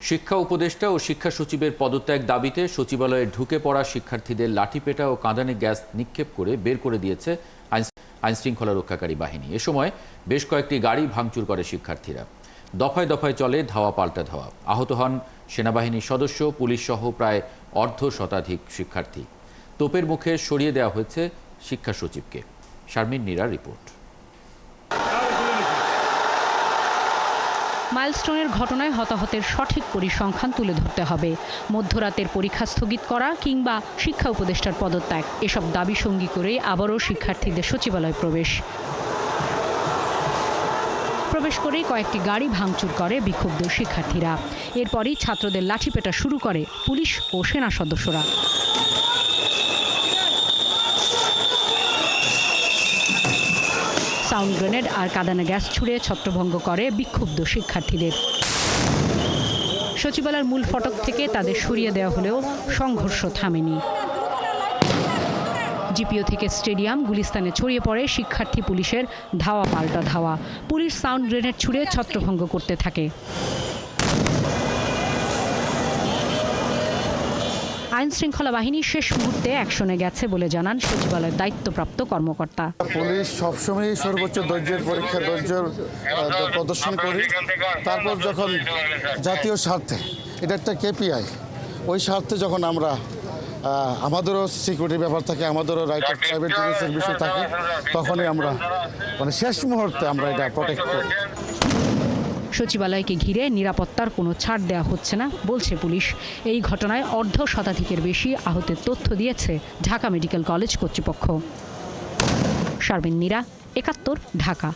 শিক্ষা উপদেষ্টা ও শিক্ষা সচিবের পদত্যাগ দাবিতে সচিবালয়ে ঢুকে পড়া শিক্ষার্থীদের লাঠিপেটা ও কাঁদানে গ্যাস নিক্ষেপ করে বের করে দিয়েছে আইনশৃঙ্খলা রক্ষাকারী বাহিনী। এ সময় বেশ কয়েকটি গাড়ি ভাঙচুর করে শিক্ষার্থীরা। দফায় দফায় চলে ধাওয়া পাল্টা ধাওয়া। আহত হন সেনাবাহিনীর সদস্য, পুলিশ সহ প্রায় অর্ধ শতাধিক শিক্ষার্থী। তোপের মুখে সরিয়ে দেওয়া হয়েছে শিক্ষা সচিবকে। শারমিন নীরার রিপোর্ট। মাইলস্টোনের ঘটনায় হতাহতের সঠিক পরিসংখ্যান তুলে ধরতে হবে। মধ্যরাতের পরীক্ষা স্থগিত করা কিংবা শিক্ষা উপদেষ্টার পদত্যাগ, এসব দাবি সঙ্গী করে আবারও শিক্ষার্থীদের সচিবালয় প্রবেশ করেই কয়েকটি গাড়ি ভাঙচুর করে বিক্ষুব্ধ শিক্ষার্থীরা। এরপরই ছাত্রদের লাঠিপেটা শুরু করে পুলিশ ও সেনা সদস্যরা। সাউন্ড গ্রেনেড আর কাঁদানে গ্যাস ছুড়ে ছত্রভঙ্গ করে বিক্ষুব্ধ শিক্ষার্থীদের। সচিবালয়ের মূল ফটক থেকে তাদের সরিয়ে দেওয়া হলেও সংঘর্ষ থামেনি। জিপিও থেকে স্টেডিয়াম গুলিস্তানে ছড়িয়ে পড়ে শিক্ষার্থী পুলিশের ধাওয়া পাল্টা ধাওয়া। পুলিশ সাউন্ড গ্রেনেড ছুড়ে ছত্রভঙ্গ করতে থাকে। আইন শৃঙ্খলা বাহিনী শেষ মুহূর্তে অ্যাকশনে গেছে বলে জানান সচিবালয়ের দায়িত্বপ্রাপ্ত কর্মকর্তা। পুলিশ সবসময় সর্বোচ্চ ধৈর্যের পরীক্ষা প্রদর্শন করি। তারপর যখন জাতীয় স্বার্থে, এটা একটা কেপিআই, ওই স্বার্থে যখন আমরা আমাদেরও সিকিউরিটির ব্যাপার থাকে, আমাদেরও রাইট অফ প্রাইভেট ডিফেন্সের বিষয় থাকে, তখনই আমরা শেষ মুহূর্তে আমরা এটা প্রোটেক্ট করি। সচিবালয়কে ঘিরে নিরাপত্তার কোনো ছাড় দেওয়া হচ্ছে না বলছে পুলিশ। এই ঘটনায় অর্ধ শতাধিকের বেশি আহতের তথ্য দিয়েছে ঢাকা মেডিকেল কলেজ কর্তৃপক্ষ। শারমিন নীরা, ৭১, ঢাকা।